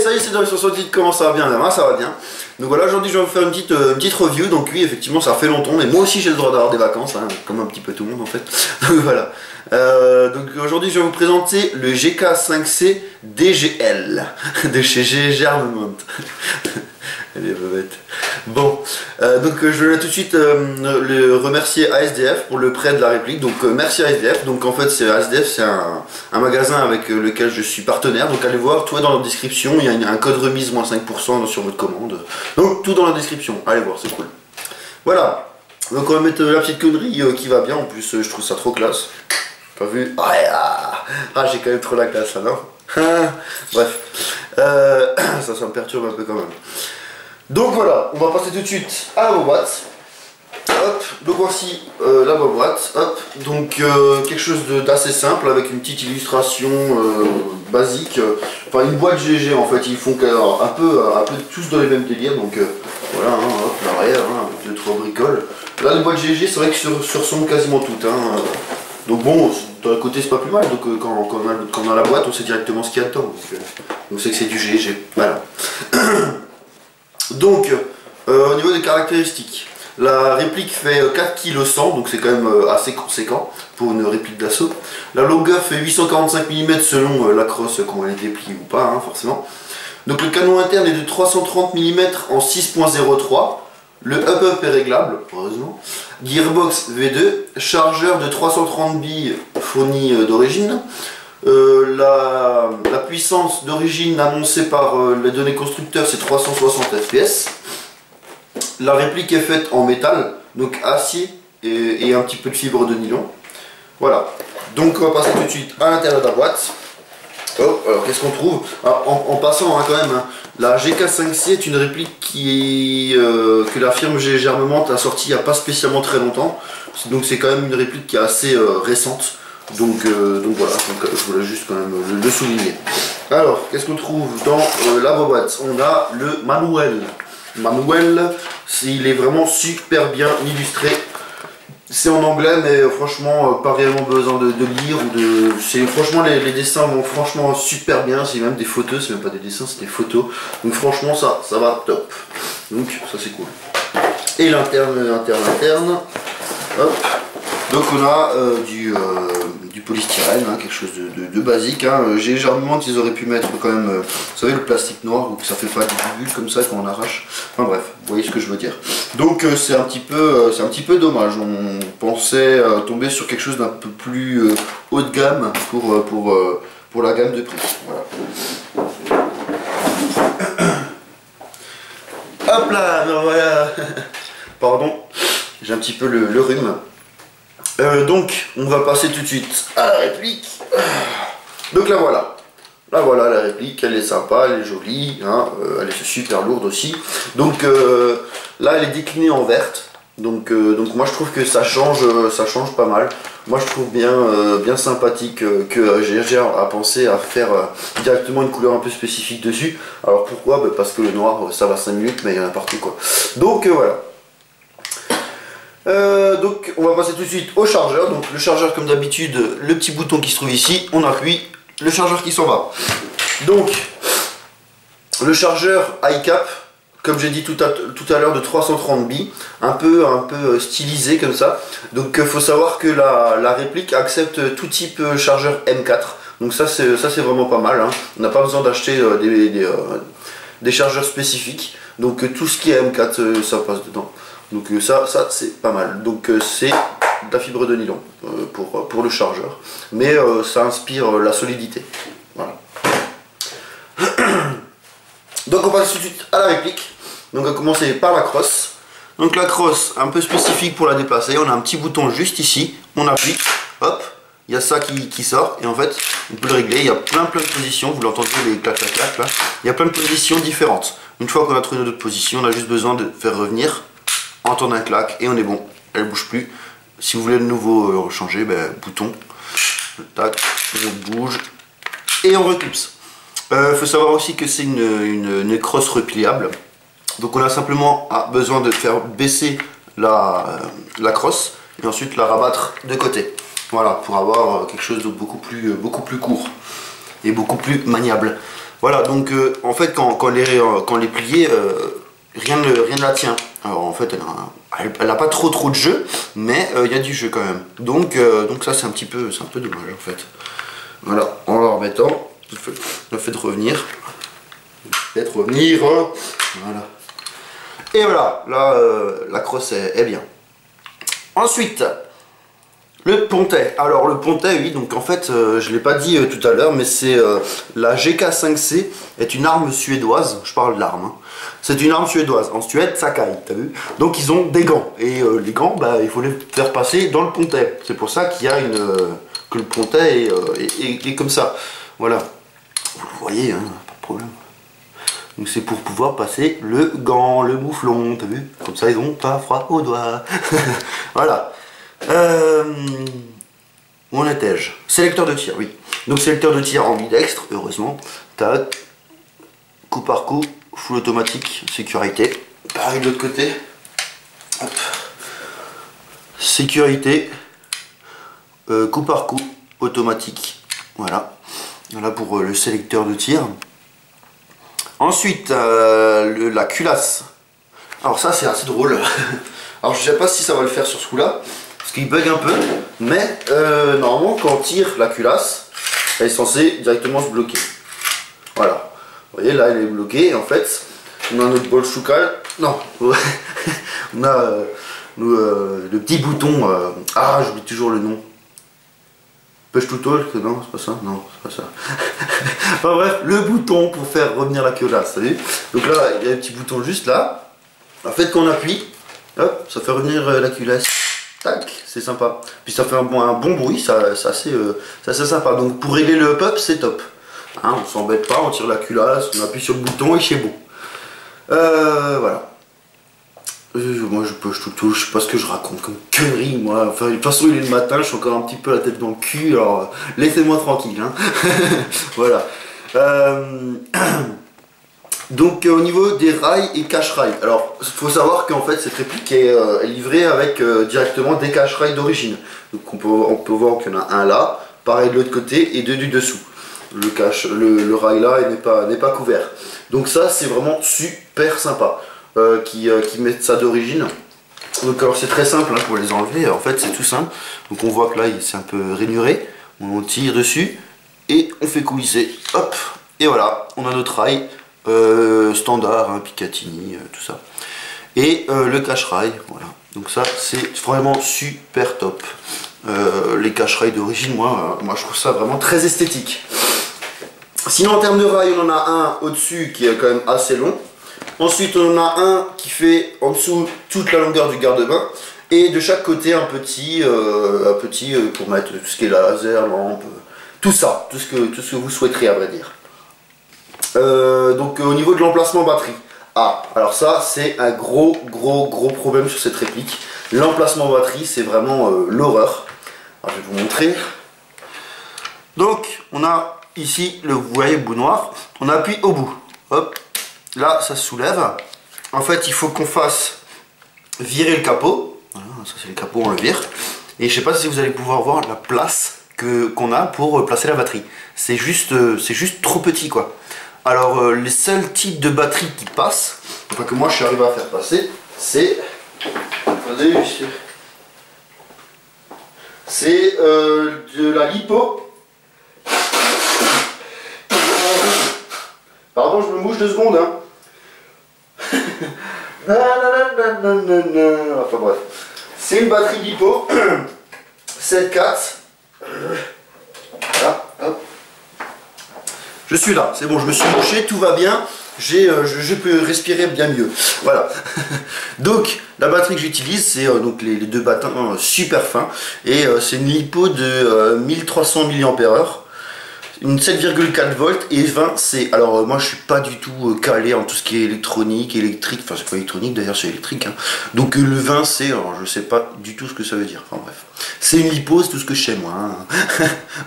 ça y est, c'est dans les 70, comment ça va bien, là, ça va bien. Donc voilà, aujourd'hui je vais vous faire une petite review. Donc oui, effectivement, ça fait longtemps, mais moi aussi j'ai le droit d'avoir des vacances, hein, comme un petit peu tout le monde en fait. Donc voilà. Donc aujourd'hui je vais vous présenter le GK5C DGL de chez GG Armament. Elle est bête. Bon, donc je vais tout de suite le remercier ASDF pour le prêt de la réplique. Donc merci ASDF. Donc en fait c'est ASDF, c'est un magasin avec lequel je suis partenaire. Donc allez voir, tout est dans la description. Il y a un code remise moins 5% sur votre commande. Donc tout dans la description. Allez voir, c'est cool. Voilà. Donc on va mettre la petite connerie qui va bien. En plus je trouve ça trop classe. Pas vu? Ah, j'ai quand même trop la classe là, non? Bref. Ça me perturbe un peu quand même. Donc voilà, on va passer tout de suite à la boîte. Hop, donc voici la boîte. Hop, donc quelque chose d'assez simple avec une petite illustration basique. Enfin une boîte GG en fait, ils font un peu tous dans les mêmes délires. Donc voilà, hein, hop, l'arrière, hein, 2-3 bricoles. Là les boîtes GG, c'est vrai que se ressemblent quasiment toutes. Hein, donc bon, d'un côté c'est pas plus mal. Donc quand on a la boîte, on sait directement ce qu'il y a dedans. Donc c'est que c'est du GG. Voilà. Donc, au niveau des caractéristiques, la réplique fait 4 kg 100, donc c'est quand même assez conséquent pour une réplique d'assaut. La longueur fait 845 mm selon la crosse, qu'on les déplie ou pas, hein, forcément. Donc le canon interne est de 330 mm en 6.03. Le up est réglable, heureusement. Gearbox V2, chargeur de 330 billes fourni d'origine. La puissance d'origine annoncée par les données constructeurs, c'est 360 fps. La réplique est faite en métal, donc acier et un petit peu de fibre de nylon. Voilà, donc on va passer tout de suite à l'intérieur de la boîte. Oh, alors qu'est-ce qu'on trouve? En passant hein, quand même, hein, la GK5C est une réplique que la firme GG Armament a sortie il n'y a pas spécialement très longtemps. Donc c'est quand même une réplique qui est assez récente. Donc voilà, je voulais juste quand même le souligner. Alors, qu'est-ce qu'on trouve dans la boîte? On a le manuel. Il est vraiment super bien illustré. C'est en anglais, mais franchement, pas réellement besoin de lire. Franchement, les dessins vont franchement super bien. C'est même des photos, c'est même pas des dessins, c'est des photos. Donc franchement, ça va top. Donc ça c'est cool. Et l'interne. Hop. Donc on a du polystyrène, hein, quelque chose de basique. Hein. GG Armament, ils auraient pu mettre quand même, vous savez, le plastique noir, ou que ça fait pas des bulles comme ça quand on arrache. Enfin bref, vous voyez ce que je veux dire. Donc c'est un petit peu dommage. On pensait tomber sur quelque chose d'un peu plus haut de gamme pour la gamme de prix. Voilà. Hop là, alors voilà. Pardon, j'ai un petit peu le rhume. Donc on va passer tout de suite à la réplique. Donc là voilà la réplique, elle est sympa, elle est jolie, hein, elle est super lourde aussi. Donc là elle est déclinée en verte. Donc moi je trouve que ça change pas mal. Moi je trouve bien sympathique que GG a pensé à faire directement une couleur un peu spécifique dessus. Alors pourquoi? Parce que le noir ça va 5 minutes, mais il y en a partout quoi. Donc voilà. Donc on va passer tout de suite au chargeur. Donc le chargeur comme d'habitude, le petit bouton qui se trouve ici, on appuie, le chargeur qui s'en va. Donc le chargeur iCap, comme j'ai dit tout à l'heure, de 330 billes, un peu stylisé comme ça. Donc il faut savoir que la réplique accepte tout type chargeur M4. Donc ça c'est vraiment pas mal, hein. On n'a pas besoin d'acheter des chargeurs spécifiques. Donc tout ce qui est M4 ça passe dedans. Donc ça c'est pas mal. Donc c'est de la fibre de nylon pour le chargeur. Mais ça inspire la solidité. Voilà. Donc on passe tout de suite à la réplique. Donc on va commencer par la crosse. Donc la crosse un peu spécifique pour la déplacer. On a un petit bouton juste ici. On appuie. Hop. Il y a ça qui sort. Et en fait on peut le régler. Il y a plein de positions. Vous l'entendez les clac clac clac là. Il y a plein de positions différentes. Une fois qu'on a trouvé notre position, on a juste besoin de faire revenir. Entendre un clac et on est bon, elle bouge plus. Si vous voulez de nouveau changer, bouton, tac, on bouge et on reclipse. Faut savoir aussi que c'est une crosse repliable, donc on a simplement besoin de faire baisser la crosse et ensuite la rabattre de côté. Voilà, pour avoir quelque chose de beaucoup plus court. et beaucoup plus maniable. Voilà, donc en fait quand les pliée, rien ne la tient. Alors en fait elle a pas trop de jeu, mais il y a du jeu quand même. Donc ça c'est un peu dommage en fait. Voilà, en la remettant, le fait de revenir. Voilà. Et voilà, là la crosse est bien. Ensuite, le pontet. Alors le pontet, oui, donc en fait, je ne l'ai pas dit tout à l'heure, mais c'est la GK5C est une arme suédoise. Je parle de l'arme. Hein. C'est une arme suédoise. En Suède, ça caille, t'as vu? Donc ils ont des gants. Et les gants, bah, il faut les faire passer dans le pontet. C'est pour ça qu'il y a que le pontet est comme ça. Voilà. Vous le voyez, hein, pas de problème. Donc c'est pour pouvoir passer le gant, le mouflon, t'as vu? Comme ça ils n'ont pas froid aux doigts. Voilà. Où en étais-je? Sélecteur de tir, oui. Donc sélecteur de tir ambidextre, heureusement. Tac. Coup par coup, full automatique, sécurité. Pareil de l'autre côté. Hop. Sécurité. Coup par coup, automatique. Voilà. Voilà pour le sélecteur de tir. Ensuite, la culasse. Alors ça c'est assez drôle. Alors je sais pas si ça va le faire sur ce coup là, parce qu'il bug un peu, mais normalement quand on tire la culasse, elle est censée directement se bloquer. Voilà. Vous voyez là elle est bloquée et en fait on a notre bol choucal. Non, on a le petit bouton. Ah j'oublie toujours le nom. Push to talk, non, c'est pas ça, non, c'est pas ça. Enfin bref, le bouton pour faire revenir la culasse, vous savez. Donc là, il y a un petit bouton juste là. En fait, quand on appuie, hop, ça fait revenir la culasse. Tac, c'est sympa. Puis ça fait un bon bruit, c'est assez sympa. Donc pour régler le pop, c'est top. Hein, on s'embête pas, on tire la culasse, on appuie sur le bouton et c'est beau. Voilà. Moi je touche, je sais pas ce que je raconte comme connerie moi, enfin de toute façon il est le matin, je suis encore un petit peu la tête dans le cul, alors laissez-moi tranquille hein. Voilà. Donc au niveau des rails et cache-rails, alors il faut savoir qu'en fait cette réplique est livrée avec directement des cache-rails d'origine. Donc on peut voir qu'il y en a un là, pareil de l'autre côté et deux du dessous. Le rail là n'est pas couvert. Donc ça c'est vraiment super sympa. Qui mettent ça d'origine. Donc alors c'est très simple hein, pour les enlever, en fait c'est tout simple. Donc on voit que là c'est un peu rainuré, on tire dessus et on fait coulisser, hop, et voilà, on a notre rail standard, hein, Picatinny, tout ça. Et le cache-rail, voilà. Donc ça c'est vraiment super top. Les cache-rails d'origine, moi je trouve ça vraiment très esthétique. Sinon en termes de rail, on en a un au-dessus qui est quand même assez long. Ensuite on en a un qui fait en dessous toute la longueur du garde-main et de chaque côté un petit pour mettre tout ce qui est laser, lampe, tout ça, tout ce que vous souhaiterez à vrai dire. Donc au niveau de l'emplacement batterie, alors ça c'est un gros problème sur cette réplique. L'emplacement batterie c'est vraiment l'horreur. Alors je vais vous montrer. Donc on a ici vous voyez le bout noir, on appuie au bout, hop. Là, ça se soulève. En fait, il faut qu'on fasse virer le capot. Voilà, ça c'est le capot, on le vire. Et je sais pas si vous allez pouvoir voir la place qu'on a pour placer la batterie. C'est juste trop petit, quoi. Alors, les seuls types de batteries qui passent, enfin que moi je suis arrivé à faire passer, c'est... Attendez, c'est de la lipo. Pardon, je me mouche 2 secondes, hein. Enfin bref. C'est une batterie lipo. 7.4. Voilà, hop. Je suis là, c'est bon, je me suis mouché, tout va bien. Je peux respirer bien mieux. Voilà. Donc, la batterie que j'utilise, c'est donc les deux battants super fins. Et c'est une lipo de 1300 mAh. Une 7,4 volts et 20 C. Alors moi je suis pas du tout calé en tout ce qui est électronique, électrique, enfin c'est pas électronique d'ailleurs c'est électrique hein. Donc le 20 C, alors je sais pas du tout ce que ça veut dire, enfin bref. C'est une lipo, c'est tout ce que je sais moi hein.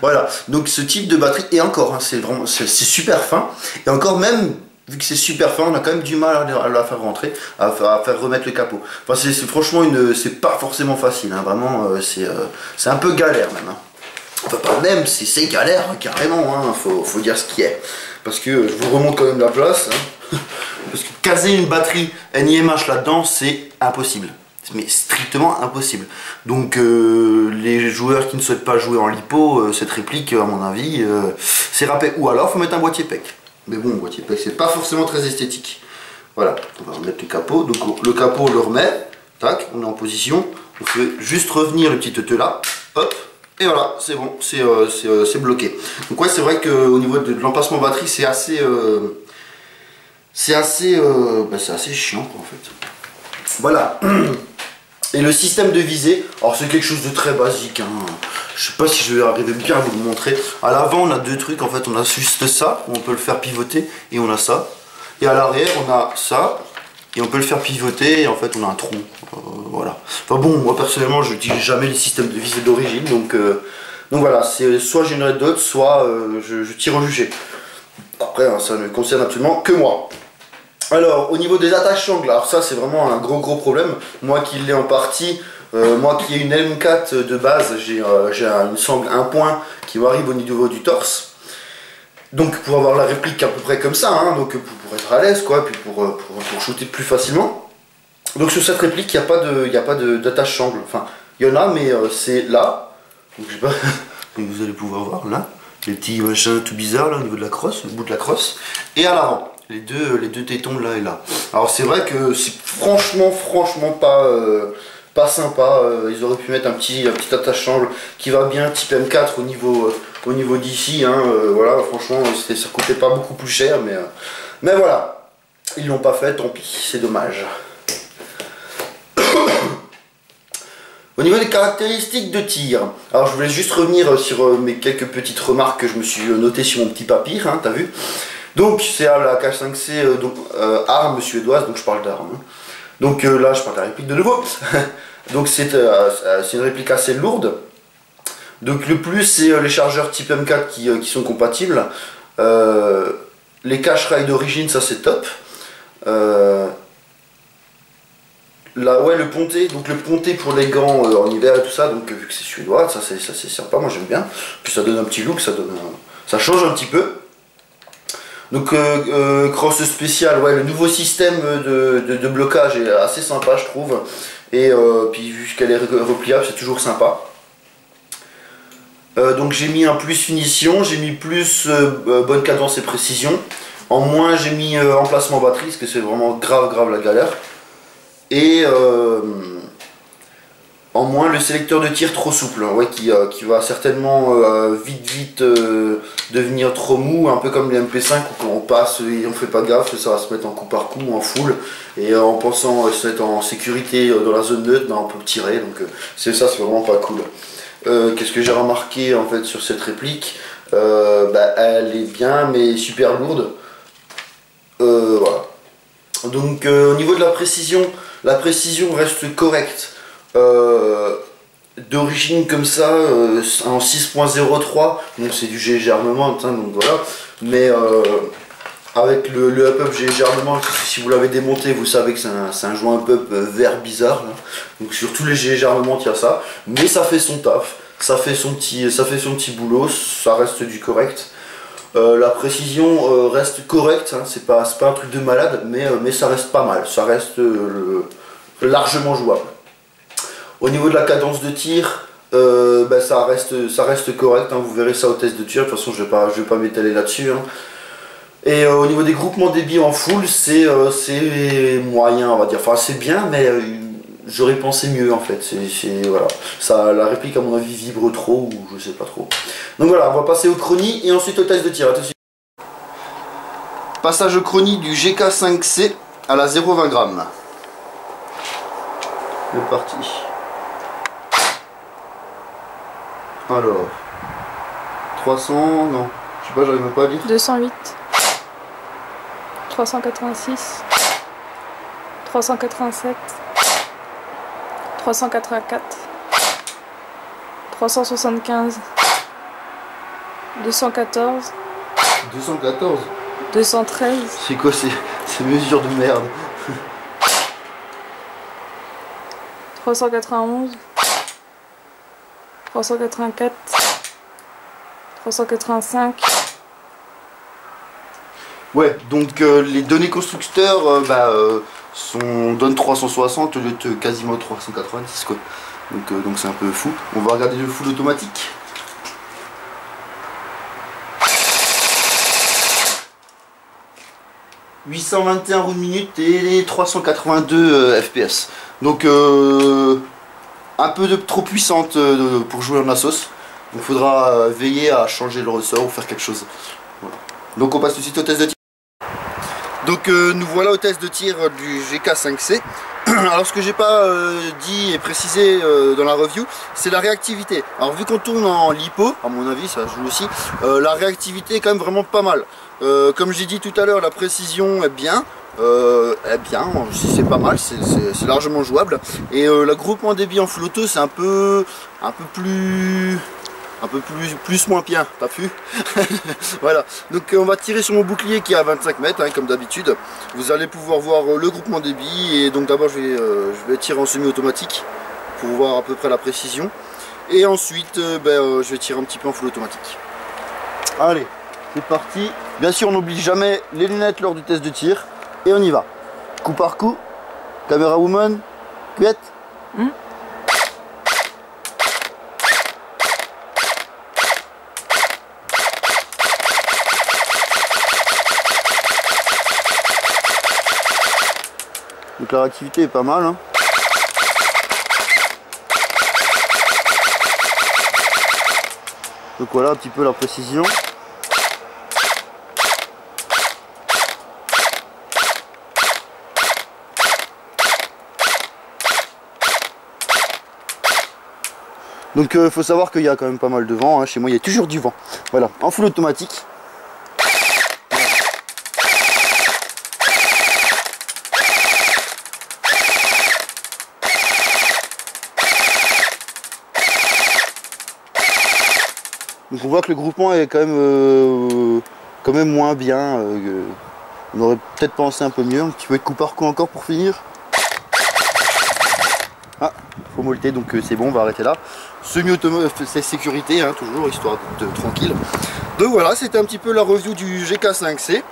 Voilà, donc ce type de batterie, et encore, hein, c'est super fin, et encore même, vu que c'est super fin, on a quand même du mal à la faire rentrer, à faire remettre le capot. Enfin franchement, c'est pas forcément facile, hein, vraiment, c'est un peu galère même. Hein. Enfin pas même, c'est galère hein, carrément, hein, faut dire ce qui est. Parce que je vous remonte quand même la place. Hein, parce que caser une batterie NIMH là-dedans, c'est impossible. Mais strictement impossible. Donc les joueurs qui ne souhaitent pas jouer en lipo, cette réplique, à mon avis, c'est râpé. Ou alors faut mettre un boîtier PEC. Mais bon, boîtier PEC, c'est pas forcément très esthétique. Voilà, on va remettre le capot. Donc le capot, on le remet. Tac, on est en position. On fait juste revenir le petit teuteux là. Hop. Et voilà, c'est bon, c'est bloqué. Donc ouais, c'est vrai qu'au niveau de l'emplacement batterie, c'est assez... c'est assez chiant quoi, en fait. Voilà. Et le système de visée, alors c'est quelque chose de très basique. Hein. Je sais pas si je vais arriver bien à vous le montrer. À l'avant, on a deux trucs. En fait, on a juste ça, où on peut le faire pivoter, et on a ça. Et à l'arrière, on a ça, et on peut le faire pivoter, et en fait, on a un trou. Voilà. Enfin bon, moi personnellement, je n'utilise jamais les systèmes de visée d'origine, donc voilà. C'est soit j'ai une red dot, soit je tire au jugé. Après, hein, ça ne concerne absolument que moi. Alors, au niveau des attaches sangles, alors ça c'est vraiment un gros problème. Moi qui l'ai en partie, moi qui ai une M4 de base, j'ai une sangle 1 point qui m'arrive au niveau du torse. Donc pour avoir la réplique à peu près comme ça, hein, donc pour être à l'aise quoi, puis pour shooter plus facilement. Donc sur cette réplique, il n'y a pas d'attache sangle. Enfin, il y en a, mais c'est là. Donc je sais pas, vous allez pouvoir voir là, les petits machins tout bizarres là au niveau de la crosse, le bout de la crosse, et à l'avant. Les deux tétons là et là. Alors c'est vrai que c'est franchement pas sympa. Ils auraient pu mettre un petit attache sangle qui va bien, type M4 au niveau d'ici. Hein, voilà, franchement, ça coûtait pas beaucoup plus cher, mais voilà. Ils l'ont pas fait, tant pis, c'est dommage. Au niveau des caractéristiques de tir, alors je voulais juste revenir sur mes quelques petites remarques que je me suis notées sur mon petit papier, hein, t'as vu. Donc c'est à la K5C, arme suédoise, donc je parle d'arme. Hein. Donc là je parle de la réplique de nouveau. Donc c'est une réplique assez lourde. Donc le plus c'est les chargeurs type M4 qui sont compatibles. Les cache-rails d'origine, ça c'est top. Là ouais, le ponté, donc le ponté pour les gants en hiver et tout ça, donc vu que c'est suédois, ça c'est sympa, moi j'aime bien. Puis ça donne un petit look, ça change un petit peu. Donc crosse spéciale, ouais, le nouveau système de blocage est assez sympa je trouve. Et puis vu qu'elle est repliable, c'est toujours sympa. Donc j'ai mis un plus finition, j'ai mis plus bonne cadence et précision. En moins j'ai mis emplacement batterie, parce que c'est vraiment grave la galère. Et en moins le sélecteur de tir trop souple, hein, ouais, qui va certainement vite devenir trop mou, un peu comme les MP5 où quand on passe et on fait pas gaffe, ça va se mettre en coup par coup, en full, et en pensant être en sécurité dans la zone neutre, ben, on peut tirer, donc c'est vraiment pas cool. Qu'est-ce que j'ai remarqué en fait sur cette réplique, elle est bien mais super lourde, voilà. Donc au niveau de la précision reste correcte. D'origine comme ça, en 6.03, donc c'est du GG Armement, hein, donc voilà, mais avec le up-up GG Armement, si vous l'avez démonté, vous savez que c'est un joint up-up vert bizarre, là. Donc sur tous les GG Armement il y a ça, mais ça fait son taf, ça fait son petit boulot, ça reste du correct. La précision reste correcte, hein, c'est pas un truc de malade, mais ça reste pas mal, ça reste largement jouable. Au niveau de la cadence de tir, ça reste correct, hein, vous verrez ça au test de tir, de toute façon je vais pas m'étaler là-dessus. Hein. Et au niveau des groupements débit en full, c'est moyen on va dire, enfin c'est bien mais j'aurais pensé mieux en fait, voilà. La réplique à mon avis vibre trop ou je sais pas trop. Donc voilà, on va passer au chronie et ensuite au test de tir. Passage au chronie du GK5C à la 0,20 g. C'est parti. Alors, 300, non, je sais pas, j'arrive même pas à lire. 208, 386, 387, 384, 375, 214, 214 213. C'est quoi ces mesures de merde? 391, 384, 385. Ouais, donc les données constructeurs donnent 360 au lieu de quasiment 390 quoi. Donc c'est un peu fou. On va regarder le full automatique. « 821 roues de minute et 382 FPS. Donc un peu trop puissante pour jouer en Asos. Donc il faudra veiller à changer le ressort ou faire quelque chose. Voilà. Donc on passe tout de suite au test de tir. Donc nous voilà au test de tir du GK5C. Alors ce que j'ai pas dit et précisé dans la review, c'est la réactivité. Alors vu qu'on tourne en lipo, à mon avis ça joue aussi, la réactivité est quand même vraiment pas mal. Comme j'ai dit tout à l'heure, la précision est bien. Si c'est pas mal, c'est largement jouable. Et le groupement débit en full auto c'est un peu plus moins bien, t'as vu. Voilà, donc on va tirer sur mon bouclier qui est à 25 mètres hein, comme d'habitude. Vous allez pouvoir voir le groupement débit. Et donc d'abord je vais tirer en semi-automatique pour voir à peu près la précision. Et ensuite je vais tirer un petit peu en full automatique. Allez, c'est parti. Bien sûr on n'oublie jamais les lunettes lors du test de tir. Et on y va. Coup par coup. Caméra woman. Cuette. Donc la réactivité est pas mal hein. Donc voilà un petit peu la précision. Donc faut savoir qu'il y a quand même pas mal de vent hein. Chez moi il y a toujours du vent. Voilà, en full automatique. Donc on voit que le groupement est quand même moins bien. On aurait peut-être pensé un peu mieux. Un petit peu de coup par coup encore pour finir. Ah, faut molleter donc c'est bon, on va arrêter là. Semi-automatique, c'est sécurité hein, toujours, histoire d'être tranquille. Donc voilà, c'était un petit peu la review du GK5C.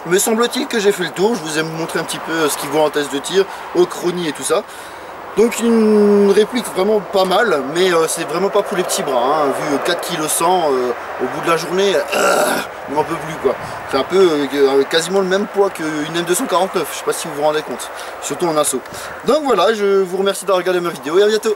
Me semble-t-il que j'ai fait le tour. Je vous ai montré un petit peu ce qu'il vaut en test de tir, au chronie et tout ça. Donc une réplique vraiment pas mal, mais c'est vraiment pas pour les petits bras, hein. Vu 4 kg 100 au bout de la journée, on n'en peut plus quoi. C'est un peu quasiment le même poids qu'une M249, je sais pas si vous vous rendez compte, surtout en assaut. Donc voilà, je vous remercie d'avoir regardé ma vidéo et à bientôt.